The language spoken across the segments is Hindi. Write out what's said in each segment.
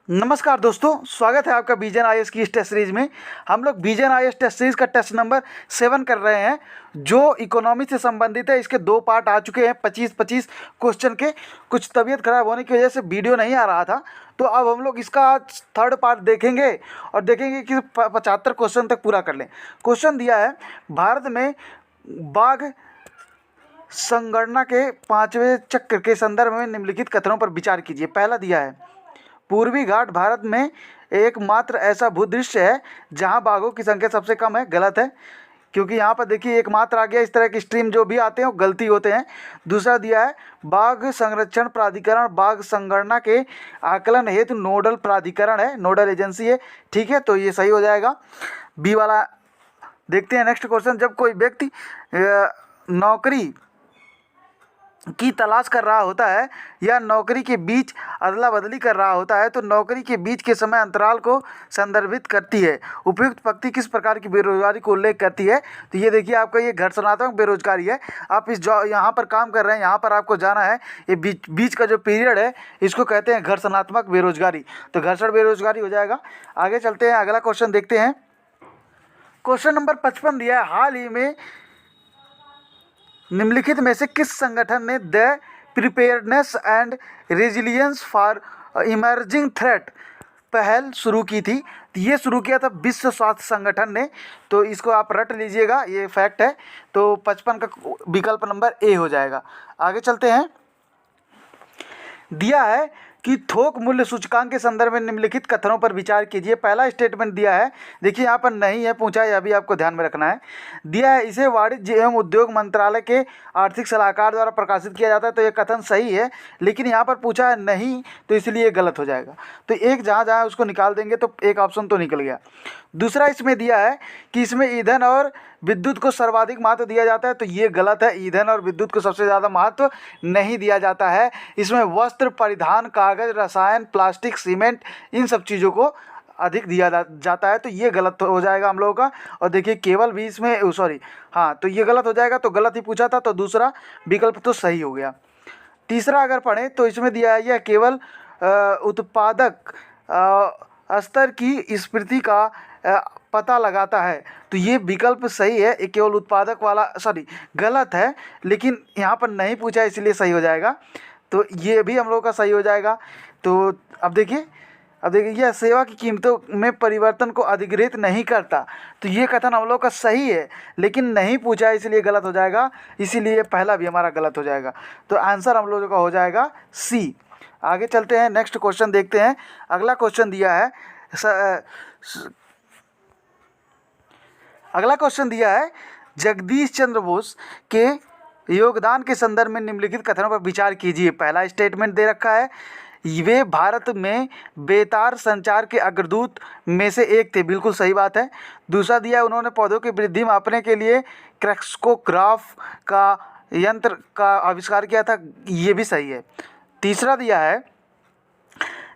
नमस्कार दोस्तों, स्वागत है आपका बीजन आईएएस की इस टेस्ट सीरीज में। हम लोग बीजन आईएएस टेस्ट सीरीज का टेस्ट नंबर 7 कर रहे हैं, जो इकोनॉमी से संबंधित है। इसके 2 पार्ट आ चुके हैं 25-25 क्वेश्चन के। कुछ तबीयत खराब होने की वजह से वीडियो नहीं आ रहा था, तो अब हम लोग इसका आज 3rd पार्ट देखेंगे और देखेंगे कि 75 क्वेश्चन तक पूरा कर लें। क्वेश्चन दिया है, भारत में बाघ संगणना के 5वें चक्र के संदर्भ में निम्नलिखित कथनों पर विचार कीजिए। पहला दिया है, पूर्वी घाट भारत में एकमात्र ऐसा भूदृश्य है जहां बाघों की संख्या सबसे कम है। गलत है, क्योंकि यहाँ पर देखिए एकमात्र आ गया। इस तरह की स्ट्रीम जो भी आते हैं वो गलती होते हैं। दूसरा दिया है, बाघ संरक्षण प्राधिकरण बाघ संगणना के आकलन हेतु नोडल प्राधिकरण है, नोडल एजेंसी है। ठीक है, तो ये सही हो जाएगा। बी वाला देखते हैं। नेक्स्ट क्वेश्चन, जब कोई व्यक्ति नौकरी की तलाश कर रहा होता है या नौकरी के बीच अदला बदली कर रहा होता है तो नौकरी के बीच के समय अंतराल को संदर्भित करती है। उपयुक्त पंक्ति किस प्रकार की बेरोजगारी को उल्लेख करती है? तो ये देखिए, आपका ये घर्षणात्मक बेरोजगारी है। आप इस यहाँ पर काम कर रहे हैं, यहाँ पर आपको जाना है, ये बीच का जो पीरियड है इसको कहते हैं घर्षणात्मक बेरोजगारी। तो घर्षण बेरोजगारी हो जाएगा। आगे चलते हैं, अगला क्वेश्चन देखते हैं। क्वेश्चन नंबर 55 दिया है, हाल ही में निम्नलिखित में से किस संगठन ने the preparedness and resilience for emerging threat पहल शुरू की थी? तो ये शुरू किया था विश्व स्वास्थ्य संगठन ने। तो इसको आप रट लीजिएगा, ये फैक्ट है। तो 55 का विकल्प नंबर ए हो जाएगा। आगे चलते हैं। दिया है कि थोक मूल्य सूचकांक के संदर्भ में निम्नलिखित कथनों पर विचार कीजिए। पहला स्टेटमेंट दिया है, देखिए यहाँ पर नहीं है, पूछा है, यह भी आपको ध्यान में रखना है। दिया है, इसे वाणिज्य एवं उद्योग मंत्रालय के आर्थिक सलाहकार द्वारा प्रकाशित किया जाता है। तो ये कथन सही है, लेकिन यहाँ पर पूछा है नहीं, तो इसलिए गलत हो जाएगा। तो एक जहाँ जहाँ उसको निकाल देंगे तो एक ऑप्शन तो निकल गया। दूसरा इसमें दिया है कि इसमें ईंधन और विद्युत को सर्वाधिक महत्व दिया जाता है। तो ये गलत है, ईंधन और विद्युत को सबसे ज़्यादा महत्व नहीं दिया जाता है। इसमें वस्त्र, परिधान, कागज़, रसायन, प्लास्टिक, सीमेंट, इन सब चीज़ों को अधिक दिया जाता है। तो ये गलत हो जाएगा हम लोगों का। और देखिए केवल भी इसमें सॉरी, हाँ, तो ये गलत हो जाएगा। तो गलत ही पूछा था, तो दूसरा विकल्प तो सही हो गया। तीसरा अगर पढ़ें तो इसमें दिया है, यह केवल उत्पादक स्तर की स्फीति का पता लगाता है। तो ये विकल्प सही है, ये केवल उत्पादक वाला सॉरी गलत है, लेकिन यहाँ पर नहीं पूछा इसलिए सही हो जाएगा। तो ये भी हम लोगों का सही हो जाएगा। तो अब देखिए यह सेवा की कीमतों में परिवर्तन को अधिग्रहित नहीं करता। तो ये कथन हम लोग का सही है, लेकिन नहीं पूछा इसलिए गलत हो जाएगा। इसीलिए पहला भी हमारा गलत हो जाएगा। तो आंसर हम लोगों का हो जाएगा सी। आगे चलते हैं, नेक्स्ट क्वेश्चन देखते हैं। अगला क्वेश्चन दिया है, अगला क्वेश्चन दिया है, जगदीश चंद्र बोस के योगदान के संदर्भ में निम्नलिखित कथनों पर विचार कीजिए। पहला स्टेटमेंट दे रखा है, वे भारत में बेतार संचार के अग्रदूत में से एक थे। बिल्कुल सही बात है। दूसरा दिया है, उन्होंने पौधों की वृद्धि मापने के लिए क्रेस्कोग्राफ का यंत्र का आविष्कार किया था। ये भी सही है। तीसरा दिया है,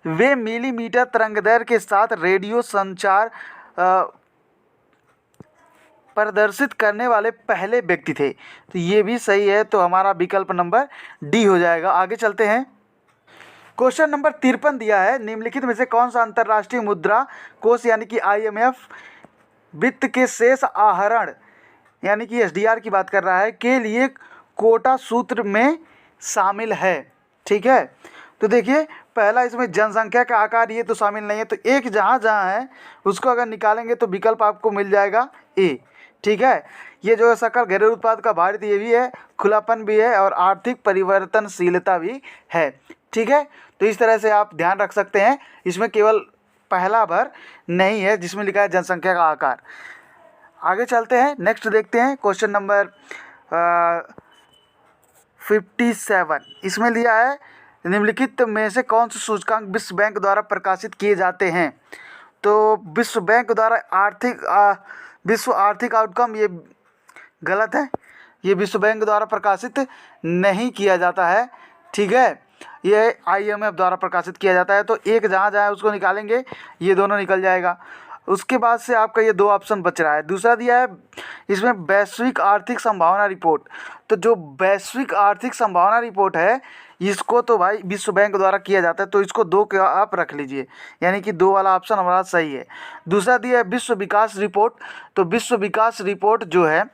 वे मिलीमीटर तरंगदैर्घ्य के साथ रेडियो संचार प्रदर्शित करने वाले पहले व्यक्ति थे। तो ये भी सही है। तो हमारा विकल्प नंबर डी हो जाएगा। आगे चलते हैं। क्वेश्चन नंबर 53 दिया है, निम्नलिखित में से कौन सा अंतर्राष्ट्रीय मुद्रा कोष यानी कि IMF वित्त के शेष आहरण यानी कि SDR की बात कर रहा है के लिए कोटा सूत्र में शामिल है? ठीक है, तो देखिए पहला इसमें जनसंख्या का आकार, ये तो शामिल नहीं है। तो एक जहाँ जहाँ है उसको अगर निकालेंगे तो विकल्प आपको मिल जाएगा ए। ठीक है, ये जो है सकल घरेलू उत्पाद का भारत, ये भी है, खुलापन भी है और आर्थिक परिवर्तनशीलता भी है। ठीक है, तो इस तरह से आप ध्यान रख सकते हैं। इसमें केवल पहला भर नहीं है जिसमें लिखा है जनसंख्या का आकार। आगे चलते हैं, नेक्स्ट देखते हैं। क्वेश्चन नंबर 57 इसमें लिया है, निम्नलिखित में से कौन से सूचकांक विश्व बैंक द्वारा प्रकाशित किए जाते हैं? तो विश्व बैंक द्वारा विश्व आर्थिक आउटकम, ये गलत है। ये विश्व बैंक द्वारा प्रकाशित नहीं किया जाता है। ठीक है, ये IMF द्वारा प्रकाशित किया जाता है। तो एक जहाँ जहाँ उसको निकालेंगे ये दोनों निकल जाएगा। उसके बाद से आपका ये 2 ऑप्शन बच रहा है। दूसरा दिया है इसमें वैश्विक आर्थिक संभावना रिपोर्ट। तो जो वैश्विक आर्थिक संभावना रिपोर्ट है इसको तो भाई विश्व बैंक द्वारा किया जाता है, तो इसको 2 के आप रख लीजिए, यानी कि 2 वाला ऑप्शन हमारा सही है। दूसरा दिया है विश्व विकास रिपोर्ट, तो विश्व विकास रिपोर्ट जो है,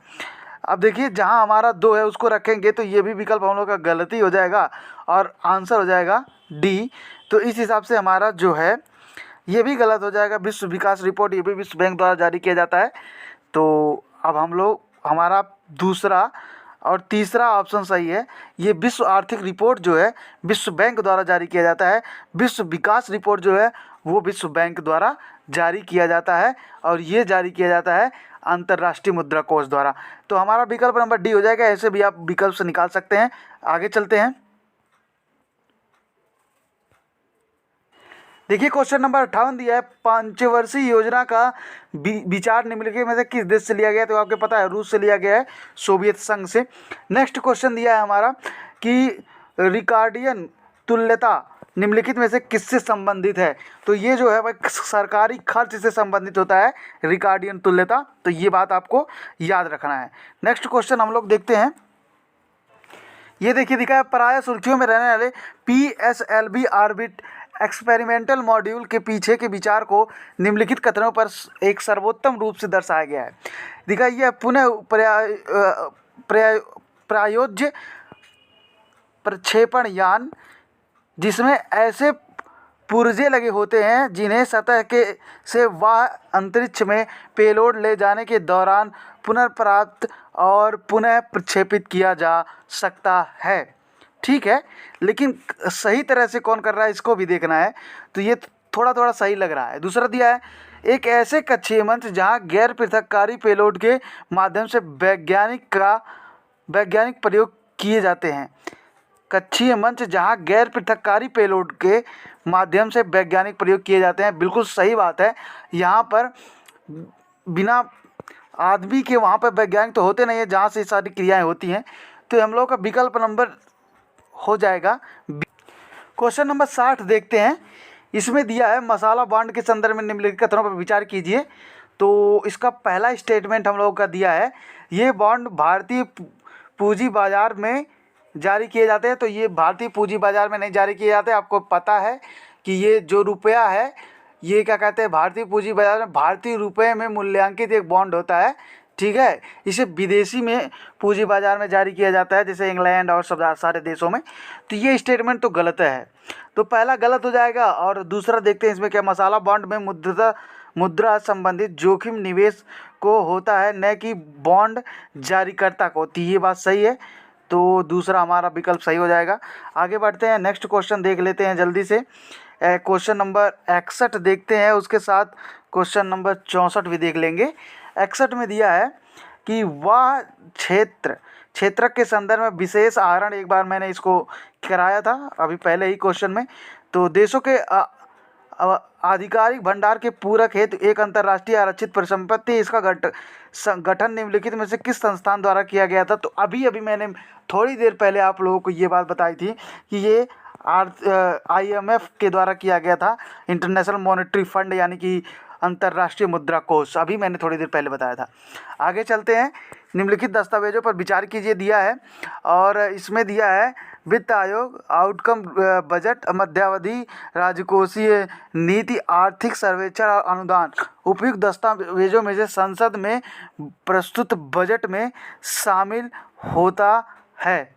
अब देखिए जहाँ हमारा 2 है उसको रखेंगे तो ये भी विकल्प हम लोग का गलती हो जाएगा और आंसर हो जाएगा डी। तो इस हिसाब से हमारा जो है ये भी गलत हो जाएगा। विश्व विकास रिपोर्ट ये भी विश्व बैंक द्वारा जारी किया जाता है। तो अब हम लोग हमारा दूसरा और तीसरा ऑप्शन सही है। ये विश्व आर्थिक रिपोर्ट जो है विश्व बैंक द्वारा जारी किया जाता है। विश्व विकास रिपोर्ट जो है वो विश्व बैंक द्वारा जारी किया जाता है और ये जारी किया जाता है अंतर्राष्ट्रीय मुद्रा कोष द्वारा। तो हमारा विकल्प नंबर डी हो जाएगा। ऐसे भी आप विकल्प से निकाल सकते हैं। आगे चलते हैं। देखिए क्वेश्चन नंबर 58 दिया है, पंचवर्षीय योजना का विचार निम्नलिखित में से किस देश से लिया गया है? तो आपको पता है रूस से लिया गया है, सोवियत संघ से। नेक्स्ट क्वेश्चन दिया है हमारा कि रिकार्डियन तुल्यता निम्नलिखित में से किससे संबंधित है? तो ये जो है भाई सरकारी खर्च से संबंधित होता है रिकार्डियन तुल्यता, तो ये बात आपको याद रखना है। नेक्स्ट क्वेश्चन हम लोग देखते हैं। ये देखिए दिखा है, पराया सुर्खियों में रहने वाले PSLV ऑर्बिट एक्सपेरिमेंटल मॉड्यूल के पीछे के विचार को निम्नलिखित कथनों पर एक सर्वोत्तम रूप से दर्शाया गया है। दिखा यह पुनः प्रायोज्य प्रक्षेपण यान जिसमें ऐसे पुर्जे लगे होते हैं जिन्हें सतह के से वह अंतरिक्ष में पेलोड ले जाने के दौरान पुनर्प्राप्त और पुनः प्रक्षेपित किया जा सकता है। ठीक है, लेकिन सही तरह से कौन कर रहा है इसको भी देखना है। तो ये थोड़ा थोड़ा सही लग रहा है। दूसरा दिया है, एक ऐसे कक्षीय मंच जहां गैर पृथककारी पेलोड के माध्यम से वैज्ञानिक प्रयोग किए जाते हैं। कक्षीय मंच जहां गैर पृथककारी पेलोड के माध्यम से वैज्ञानिक प्रयोग किए जाते हैं, बिल्कुल सही बात है। यहाँ पर बिना आदमी के वहाँ पर वैज्ञानिक तो होते नहीं है जहाँ से सारी क्रियाएं होती हैं। तो हम लोग का विकल्प नंबर हो जाएगा। क्वेश्चन नंबर 60 देखते हैं। इसमें दिया है मसाला बॉन्ड के संदर्भ में निम्नलिखित कथनों पर विचार कीजिए। तो इसका पहला स्टेटमेंट हम लोगों का दिया है, ये बॉन्ड भारतीय पूंजी बाजार में जारी किए जाते हैं। तो ये भारतीय पूंजी बाजार में नहीं जारी किए जाते। आपको पता है कि ये जो रुपया है ये क्या कहते हैं, भारतीय पूंजी बाजार में भारतीय रुपये में मूल्यांकित एक बॉन्ड होता है। ठीक है, इसे विदेशी में पूंजी बाजार में जारी किया जाता है, जैसे इंग्लैंड और सब सारे देशों में। तो ये स्टेटमेंट तो गलत है, तो पहला गलत हो जाएगा। और दूसरा देखते हैं इसमें क्या, मसाला बॉन्ड में मुद्रा संबंधित जोखिम निवेश को होता है, न कि बॉन्ड जारीकर्ता को। तो ये बात सही है, तो दूसरा हमारा विकल्प सही हो जाएगा। आगे बढ़ते हैं, नेक्स्ट क्वेश्चन देख लेते हैं जल्दी से। क्वेश्चन नंबर 61 देखते हैं, उसके साथ क्वेश्चन नंबर 64 भी देख लेंगे। 61 में दिया है कि वह क्षेत्रक के संदर्भ में विशेष आहरण, एक बार मैंने इसको कराया था अभी पहले ही क्वेश्चन में। तो देशों के आधिकारिक भंडार के पूरक हेतु एक अंतर्राष्ट्रीय आरक्षित परिसंपत्ति, इसका गठन निम्नलिखित में से किस संस्थान द्वारा किया गया था? तो अभी मैंने थोड़ी देर पहले आप लोगों को ये बात बताई थी कि ये IMF के द्वारा किया गया था, इंटरनेशनल मॉनेटरी फंड, यानी कि अंतर्राष्ट्रीय मुद्रा कोष। अभी मैंने थोड़ी देर पहले बताया था। आगे चलते हैं, निम्नलिखित दस्तावेजों पर विचार कीजिए दिया है, और इसमें दिया है वित्त आयोग, आउटकम बजट, मध्यावधि राजकोषीय नीति, आर्थिक सर्वेक्षण और अनुदान उपयुक्त दस्तावेजों में से संसद में प्रस्तुत बजट में शामिल होता है।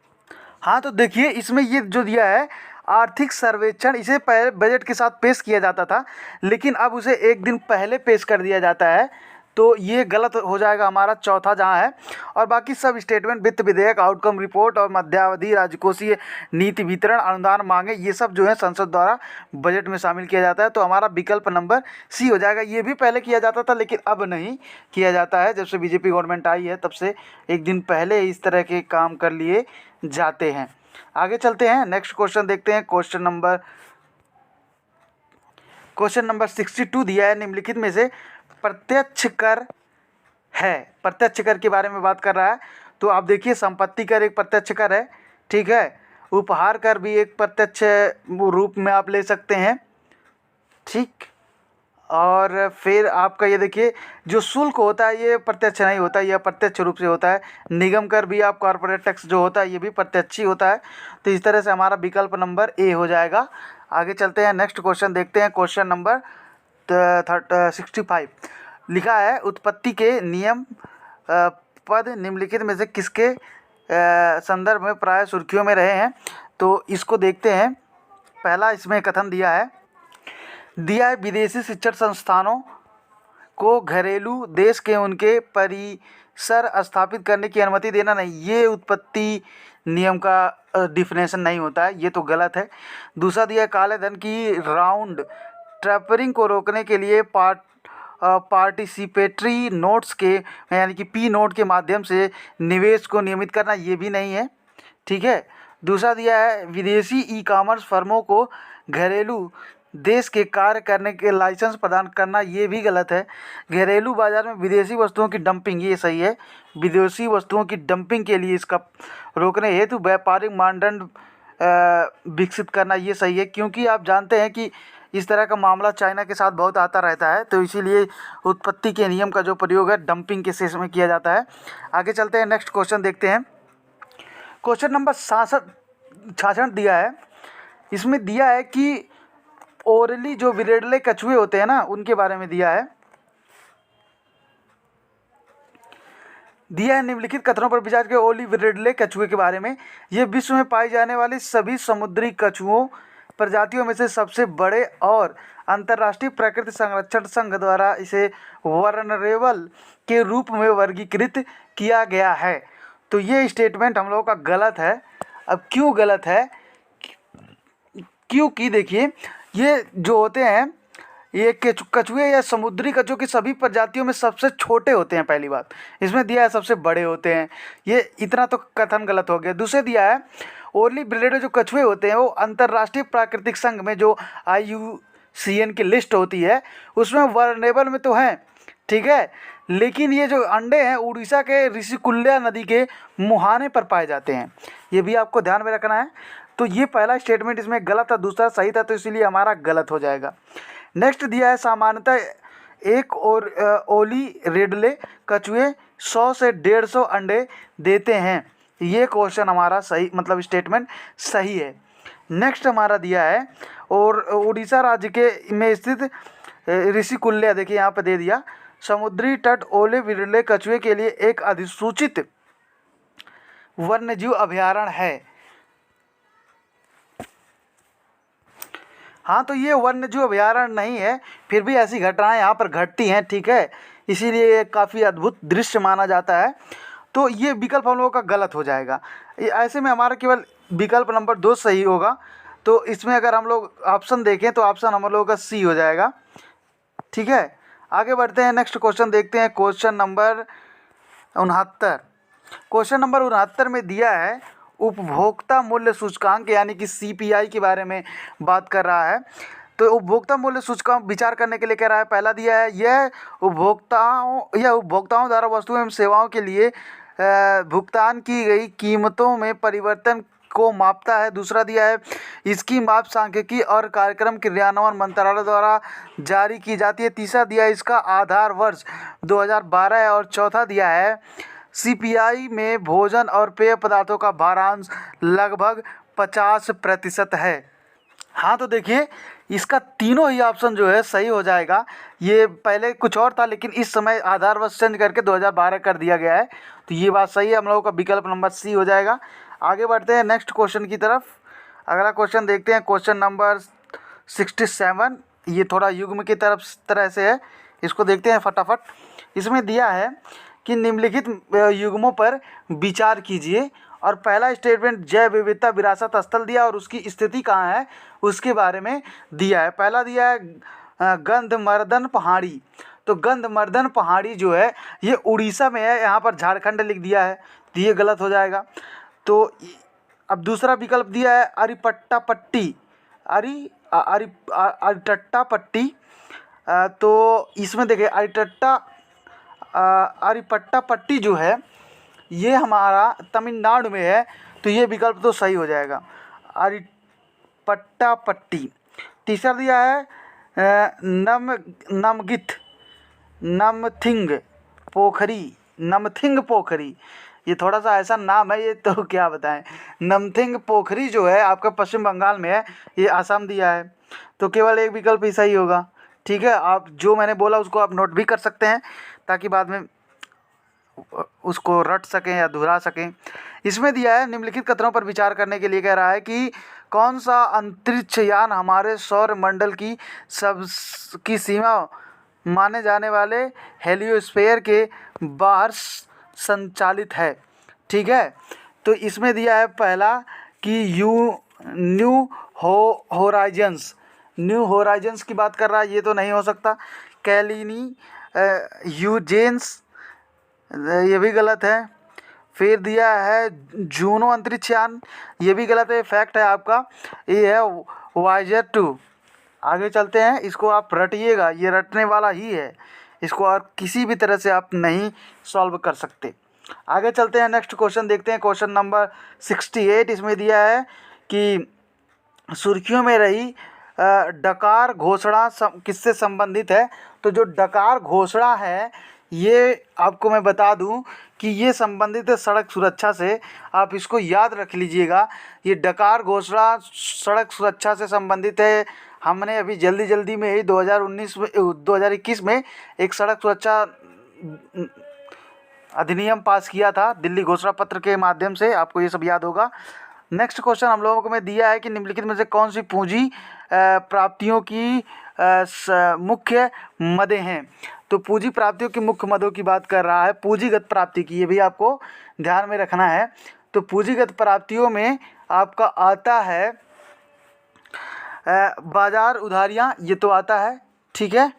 हाँ, तो देखिए इसमें ये जो दिया है आर्थिक सर्वेक्षण, इसे पहले बजट के साथ पेश किया जाता था, लेकिन अब उसे एक दिन पहले पेश कर दिया जाता है। तो ये गलत हो जाएगा हमारा चौथा जहाँ है। और बाकी सब स्टेटमेंट, वित्त विधेयक, आउटकम रिपोर्ट और मध्यावधि राजकोषीय नीति, वितरण, अनुदान मांगे, ये सब जो है संसद द्वारा बजट में शामिल किया जाता है। तो हमारा विकल्प नंबर सी हो जाएगा। ये भी पहले किया जाता था लेकिन अब नहीं किया जाता है। जब से BJP गवर्नमेंट आई है तब से एक दिन पहले इस तरह के काम कर लिए जाते हैं। आगे चलते हैं, नेक्स्ट क्वेश्चन देखते हैं। क्वेश्चन नंबर 62 दिया है, निम्नलिखित में से प्रत्यक्ष कर है। प्रत्यक्ष कर के बारे में बात कर रहा है। तो आप देखिए संपत्ति कर एक प्रत्यक्ष कर है, ठीक है। उपहार कर भी एक प्रत्यक्ष रूप में आप ले सकते हैं, ठीक। और फिर आपका ये देखिए जो शुल्क होता है ये प्रत्यक्ष नहीं होता, यह अप्रत्यक्ष रूप से होता है। निगम कर भी आप कॉर्पोरेट टैक्स जो होता है ये भी प्रत्यक्ष ही होता है। तो इस तरह से हमारा विकल्प नंबर ए हो जाएगा। आगे चलते हैं, नेक्स्ट क्वेश्चन देखते हैं। क्वेश्चन नंबर 65 लिखा है, उत्पत्ति के नियम पद निम्नलिखित में से किसके संदर्भ में प्राय सुर्खियों में रहे हैं। तो इसको देखते हैं। पहला इसमें कथन दिया है विदेशी शिक्षण संस्थानों को घरेलू देश के उनके परिसर स्थापित करने की अनुमति देना नहीं। ये उत्पत्ति नियम का डिफिनेशन नहीं होता है, ये तो गलत है। दूसरा दिया है काले धन की राउंड ट्रैपरिंग को रोकने के लिए पार्टिसिपेटरी नोट्स के यानी कि पी नोट के माध्यम से निवेश को नियमित करना, ये भी नहीं है। ठीक है। दूसरा दिया है विदेशी ई कॉमर्स फर्मों को घरेलू देश के कार्य करने के लाइसेंस प्रदान करना, ये भी गलत है। घरेलू बाजार में विदेशी वस्तुओं की डंपिंग, ये सही है। विदेशी वस्तुओं की डंपिंग के लिए इसका रोकने हेतु व्यापारिक मानदंड विकसित करना, ये सही है। क्योंकि आप जानते हैं कि इस तरह का मामला चाइना के साथ बहुत आता रहता है, तो इसीलिए उत्पत्ति के नियम का जो प्रयोग है डंपिंग के केस में किया जाता है। आगे चलते हैं, नेक्स्ट क्वेश्चन देखते हैं। क्वेश्चन नंबर 66 दिया है। इसमें दिया है कि ओरली जो विरेडले कछुए होते हैं ना, उनके बारे में दिया है निम्नलिखित कथनों पर विचार के ओरली विरेडले कछुए के बारे में। ये विश्व में पाई जाने वाली सभी समुद्री कछुओं प्रजातियों में से सबसे बड़े और अंतर्राष्ट्रीय प्रकृति संरक्षण संघ द्वारा इसे वनरेबल के रूप में वर्गीकृत किया गया है। तो ये स्टेटमेंट हम लोगों का गलत है। अब क्यों गलत है? क्योंकि देखिए ये जो होते हैं ये कछुए या समुद्री कछुओं की सभी प्रजातियों में सबसे छोटे होते हैं। पहली बात इसमें दिया है सबसे बड़े होते हैं, ये इतना तो कथन गलत हो गया। दूसरे दिया है ओरली ब्रेडेड जो कछुए होते हैं वो अंतर्राष्ट्रीय प्राकृतिक संघ में जो IUCN की लिस्ट होती है उसमें वनरेबल में तो हैं, ठीक है, लेकिन ये जो अंडे हैं उड़ीसा के ऋषिकुल्या नदी के मुहाने पर पाए जाते हैं, ये भी आपको ध्यान में रखना है। तो ये पहला स्टेटमेंट इसमें गलत था, दूसरा सही था, तो इसीलिए हमारा गलत हो जाएगा। नेक्स्ट दिया है सामान्यतः एक और ओली रेडले कछुए 100 से 150 अंडे देते हैं। ये क्वेश्चन हमारा सही मतलब स्टेटमेंट सही है। नेक्स्ट हमारा दिया है और उड़ीसा राज्य के में स्थित ऋषिकुल्या, देखिए यहाँ पे दे दिया समुद्री तट ओले विरले कछुए के लिए एक अधिसूचित वन्यजीव अभयारण्य है। हाँ, तो ये वन्यजीव अभयारण्य नहीं है, फिर भी ऐसी घटनाएं यहाँ पर घटती हैं, ठीक है, इसीलिए काफ़ी अद्भुत दृश्य माना जाता है। तो ये विकल्प हम लोगों का गलत हो जाएगा। ऐसे में हमारा केवल विकल्प नंबर 2 सही होगा। तो इसमें अगर हम लोग ऑप्शन देखें तो ऑप्शन हम लोगों का सी हो जाएगा, ठीक है। आगे बढ़ते हैं, नेक्स्ट क्वेश्चन देखते हैं। क्वेश्चन नंबर 69, क्वेश्चन नंबर 69 में दिया है उपभोक्ता मूल्य सूचकांक यानी कि CPI के बारे में बात कर रहा है। तो उपभोक्ता मूल्य सूचकांक विचार करने के लिए कह रहा है। पहला दिया है यह उपभोक्ताओं द्वारा वस्तुओं एवं सेवाओं के लिए भुगतान की गई कीमतों में परिवर्तन को मापता है। दूसरा दिया है इसकी माप सांख्यिकी और कार्यक्रम क्रियान्वयन मंत्रालय द्वारा जारी की जाती है। तीसरा दिया है इसका आधार वर्ष 2012 है। और चौथा दिया है CPI में भोजन और पेय पदार्थों का भारांश लगभग 50% है। हाँ, तो देखिए इसका तीनों ही ऑप्शन जो है सही हो जाएगा। ये पहले कुछ और था लेकिन इस समय आधार वर्ष चेंज करके 2012 कर दिया गया है, तो ये बात सही है। हम लोगों का विकल्प नंबर सी हो जाएगा। आगे बढ़ते हैं नेक्स्ट क्वेश्चन की तरफ। अगला क्वेश्चन देखते हैं, क्वेश्चन नंबर 67। ये थोड़ा युग्म की तरह से है, इसको देखते हैं फटाफट। इसमें दिया है कि निम्नलिखित युग्मों पर विचार कीजिए। और पहला स्टेटमेंट जैव विविधता विरासत स्थल दिया और उसकी स्थिति कहाँ है उसके बारे में दिया है। पहला दिया है गंधमर्दन पहाड़ी। तो गंधमर्दन पहाड़ी जो है ये उड़ीसा में है, यहाँ पर झारखंड लिख दिया है, तो ये गलत हो जाएगा। तो अब दूसरा विकल्प दिया है अरिपट्टा पट्टी, अरिटट्टा पट्टी। तो इसमें देखिए अरिपट्टा पट्टी जो है ये हमारा तमिलनाडु में है, तो ये विकल्प तो सही हो जाएगा, अरिपट्टा पट्टी। तीसरा दिया है नमगित, नमथिंग पोखरी, ये थोड़ा सा ऐसा नाम है, ये तो क्या बताएं। नमथिंग पोखरी जो है आपका पश्चिम बंगाल में है, ये आसाम दिया है, तो केवल एक विकल्प ही सही होगा। ठीक है, आप जो मैंने बोला उसको आप नोट भी कर सकते हैं ताकि बाद में उसको रट सकें या दोहरा सकें। इसमें दिया है निम्नलिखित कथनों पर विचार करने के लिए कह रहा है कि कौन सा अंतरिक्ष यान हमारे सौर मंडल की सीमा माने जाने वाले हेलियोस्फीयर के बाहर संचालित है। ठीक है, तो इसमें दिया है पहला कि न्यू होराइजन्स की बात कर रहा है, ये तो नहीं हो सकता। कैलिनी यूजेंस, ये भी गलत है। फिर दिया है जूनो अंतरिक्ष यान, ये भी गलत है, फैक्ट है आपका, ये है वाइजर 2। आगे चलते हैं, इसको आप रटिएगा, ये रटने वाला ही है, इसको और किसी भी तरह से आप नहीं सॉल्व कर सकते। आगे चलते हैं, नेक्स्ट क्वेश्चन देखते हैं, क्वेश्चन नंबर 68। इसमें दिया है कि सुर्खियों में रही डकार घोषणा किससे संबंधित है। तो जो डकार घोषणा है, ये आपको मैं बता दूं कि ये संबंधित है सड़क सुरक्षा से, आप इसको याद रख लीजिएगा। ये डकार घोषणा सड़क सुरक्षा से संबंधित है। हमने अभी जल्दी में ही 2021 में एक सड़क सुरक्षा अधिनियम पास किया था दिल्ली घोषणा पत्र के माध्यम से, आपको ये सब याद होगा। नेक्स्ट क्वेश्चन हम लोगों को में दिया है कि निम्नलिखित में से कौन सी पूंजी प्राप्तियों की मुख्य मदें हैं। तो पूंजी प्राप्तियों की मुख्य मदों की बात कर रहा है, पूंजीगत प्राप्ति की, ये भी आपको ध्यान में रखना है। तो पूंजीगत प्राप्तियों में आपका आता है बाजार उधारियाँ, ये तो आता है। ठीक है,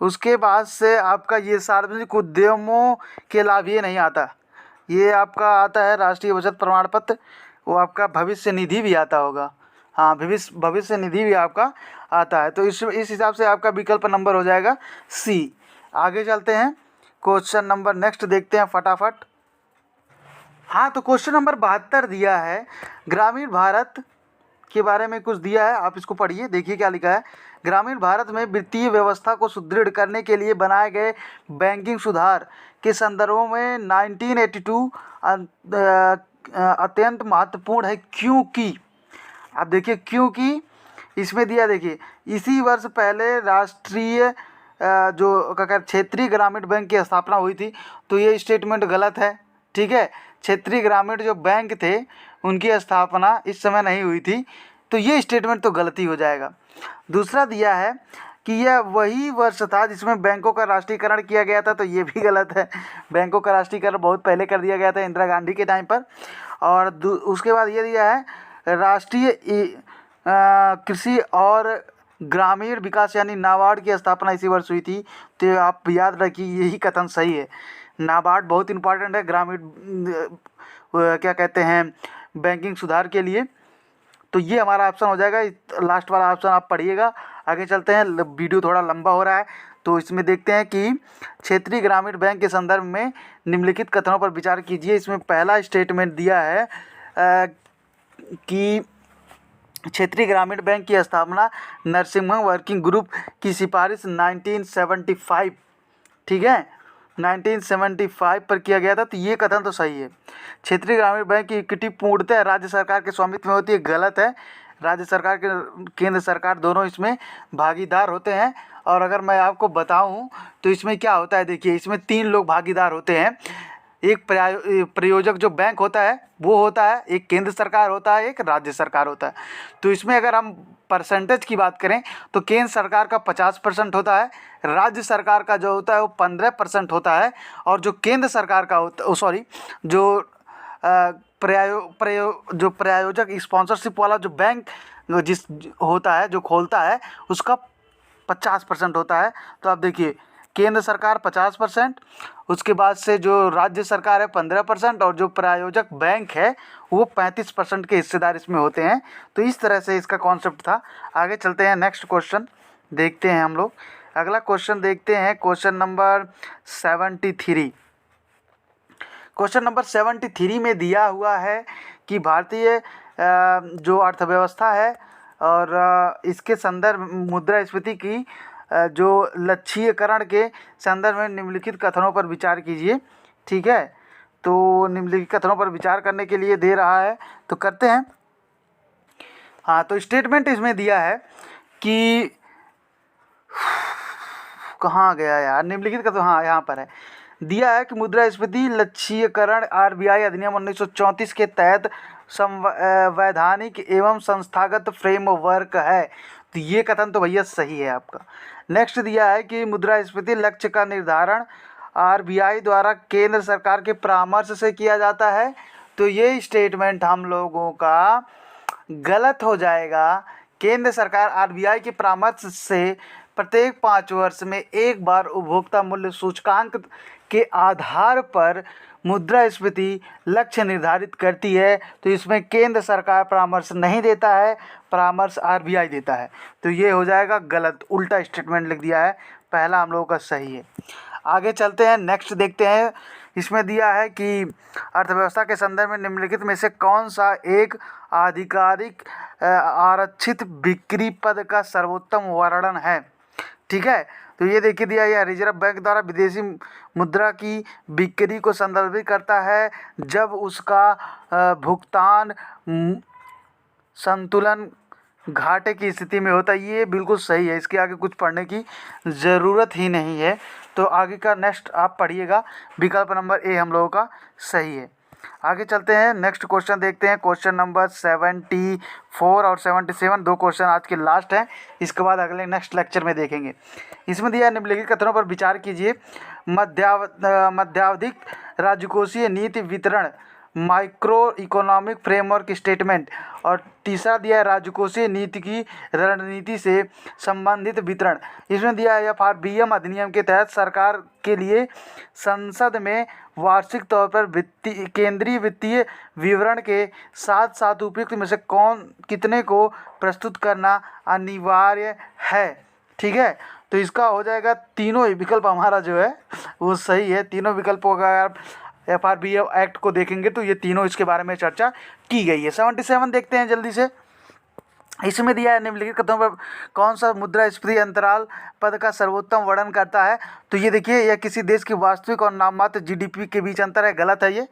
उसके बाद से आपका ये सार्वजनिक उद्यमों के लाभ, ये नहीं आता। ये आपका आता है राष्ट्रीय बचत प्रमाण पत्र, वो आपका भविष्य निधि भी आता होगा। हाँ, भविष्य निधि भी आपका आता है। तो इस हिसाब से आपका विकल्प नंबर हो जाएगा सी। आगे चलते हैं, क्वेश्चन नंबर नेक्स्ट देखते हैं फटाफट। हाँ, तो क्वेश्चन नंबर 72 दिया है, ग्रामीण भारत के बारे में कुछ दिया है, आप इसको पढ़िए, देखिए क्या लिखा है। ग्रामीण भारत में वित्तीय व्यवस्था को सुदृढ़ करने के लिए बनाए गए बैंकिंग सुधार के संदर्भों में 1982 अत्यंत महत्वपूर्ण है, क्योंकि आप देखिए क्योंकि इसमें दिया, देखिए इसी वर्ष पहले राष्ट्रीय जो क्या कहते क्षेत्रीय ग्रामीण बैंक की स्थापना हुई थी। तो ये स्टेटमेंट गलत है। ठीक है, क्षेत्रीय ग्रामीण जो बैंक थे उनकी स्थापना इस समय नहीं हुई थी, तो ये स्टेटमेंट तो गलती हो जाएगा। दूसरा दिया है कि यह वही वर्ष था जिसमें बैंकों का राष्ट्रीयकरण किया गया था, तो ये भी गलत है। बैंकों का राष्ट्रीयकरण बहुत पहले कर दिया गया था, इंदिरा गांधी के टाइम पर। और उसके बाद ये दिया है राष्ट्रीय कृषि और ग्रामीण विकास यानी नाबार्ड की स्थापना इसी वर्ष हुई थी। तो आप याद रखिए, यही कथन सही है। नाबार्ड बहुत इंपॉर्टेंट है ग्रामीण क्या कहते हैं बैंकिंग सुधार के लिए। तो ये हमारा ऑप्शन हो जाएगा, लास्ट वाला ऑप्शन आप पढ़िएगा। आगे चलते हैं, वीडियो थोड़ा लंबा हो रहा है, तो इसमें देखते हैं कि क्षेत्रीय ग्रामीण बैंक के संदर्भ में निम्नलिखित कथनों पर विचार कीजिए। इसमें पहला स्टेटमेंट दिया है कि क्षेत्रीय ग्रामीण बैंक की स्थापना नरसिम्हा वर्किंग ग्रुप की सिफारिश 1975, ठीक है, 1975 पर किया गया था। तो ये कथन तो सही है। क्षेत्रीय ग्रामीण बैंक की इक्विटी पूर्णतः राज्य सरकार के स्वामित्व में होती है, गलत है। राज्य सरकार के केंद्र सरकार दोनों इसमें भागीदार होते हैं। और अगर मैं आपको बताऊं तो इसमें क्या होता है, देखिए इसमें 3 लोग भागीदार होते हैं। एक प्रयोजक जो बैंक होता है वो होता है, एक केंद्र सरकार होता है, एक राज्य सरकार होता है। तो इसमें अगर हम परसेंटेज की बात करें तो केंद्र सरकार का 50% होता है, राज्य सरकार का जो होता है वो 15% होता है, और जो केंद्र सरकार का होता जो प्रायोजक स्पॉन्सरशिप वाला जो बैंक जिस होता है जो खोलता है उसका 50% होता है। तो आप देखिए केंद्र सरकार 50%, उसके बाद से जो राज्य सरकार है 15%, और जो प्रायोजक बैंक है वो 35% के हिस्सेदार इसमें होते हैं। तो इस तरह से इसका कॉन्सेप्ट था। आगे चलते हैं, नेक्स्ट क्वेश्चन देखते हैं हम लोग। अगला क्वेश्चन देखते हैं, क्वेश्चन नंबर 73। क्वेश्चन नंबर 73 में दिया हुआ है कि भारतीय जो अर्थव्यवस्था है और इसके संदर्भ मुद्रास्फीति की जो लक्ष्यीकरण के संदर्भ में निम्नलिखित कथनों पर विचार कीजिए। ठीक है, तो निम्नलिखित कथनों पर विचार करने के लिए दे रहा है, तो करते हैं। हाँ, तो स्टेटमेंट इसमें दिया है कि कहाँ गया यार, निम्नलिखित कथन, हाँ यहाँ पर है, दिया है कि मुद्रास्फीति लक्ष्यीकरण आरबीआई अधिनियम 1934 के तहत संवैधानिक एवं संस्थागत फ्रेमवर्क है। तो ये कथन तो भैया सही है आपका। नेक्स्ट दिया है कि मुद्रास्फीति लक्ष्य का निर्धारण आरबीआई द्वारा केंद्र सरकार के परामर्श से किया जाता है। तो ये स्टेटमेंट हम लोगों का गलत हो जाएगा। केंद्र सरकार आरबीआई के परामर्श से प्रत्येक 5 वर्ष में एक बार उपभोक्ता मूल्य सूचकांक के आधार पर मुद्रास्फीति लक्ष्य निर्धारित करती है। तो इसमें केंद्र सरकार परामर्श नहीं देता है, परामर्श आरबीआई देता है। तो ये हो जाएगा गलत, उल्टा स्टेटमेंट लिख दिया है, पहला हम लोगों का सही है। आगे चलते हैं, नेक्स्ट देखते हैं। इसमें दिया है कि अर्थव्यवस्था के संदर्भ में निम्नलिखित में से कौन सा एक आधिकारिक आरक्षित बिक्री पद का सर्वोत्तम वर्णन है। ठीक है, तो ये देखिए दिया है, रिजर्व बैंक द्वारा विदेशी मुद्रा की बिक्री को संदर्भित करता है जब उसका भुगतान संतुलन घाटे की स्थिति में होता है। ये बिल्कुल सही है, इसके आगे कुछ पढ़ने की ज़रूरत ही नहीं है। तो आगे का नेक्स्ट आप पढ़िएगा, विकल्प नंबर ए हम लोगों का सही है। आगे चलते हैं, नेक्स्ट क्वेश्चन देखते हैं। क्वेश्चन नंबर 74 और 77 दो क्वेश्चन आज के लास्ट हैं, इसके बाद अगले नेक्स्ट लेक्चर में देखेंगे। इसमें दिया निम्नलिखित कथनों पर विचार कीजिए। मध्यावधिक राजकोषीय नीति वितरण माइक्रो इकोनॉमिक फ्रेमवर्क स्टेटमेंट, और तीसरा दिया है राजकोषीय नीति की रणनीति से संबंधित वितरण। इसमें दिया है एफआरबीएम अधिनियम के तहत सरकार के लिए संसद में वार्षिक तौर पर केंद्रीय वित्तीय विवरण के साथ साथ उपयुक्त में से कौन कितने को प्रस्तुत करना अनिवार्य है। ठीक है, तो इसका हो जाएगा तीनों ही विकल्प हमारा जो है वो सही है। तीनों विकल्पों का अगर एफआरबीएम एक्ट को देखेंगे तो ये तीनों इसके बारे में चर्चा की गई है। 77 देखते हैं जल्दी से। इसमें दिया है निम्नलिखित कथनों पर कौन सा मुद्रास्फीति अंतराल पद का सर्वोत्तम वर्णन करता है। तो ये देखिए, यह किसी देश की वास्तविक और नाममात्र जीडीपी के बीच अंतर है, गलत है ये।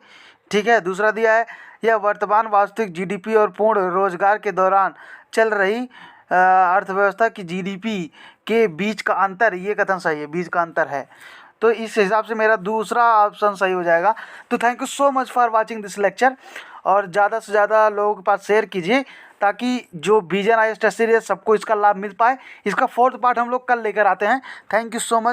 ठीक है, दूसरा दिया है यह वर्तमान वास्तविक जीडीपी और पूर्ण रोजगार के दौरान चल रही अर्थव्यवस्था की जीडीपी के बीच का अंतर, ये कथन सही है, बीच का अंतर है। तो इस हिसाब से मेरा दूसरा ऑप्शन सही हो जाएगा। तो thank you so much for watching this lecture, और ज़्यादा से ज़्यादा लोगों के पास शेयर कीजिए ताकि जो विजन आईएएस टेस्ट सीरीज सबको इसका लाभ मिल पाए। इसका 4th पार्ट हम लोग कल लेकर आते हैं। Thank you so much.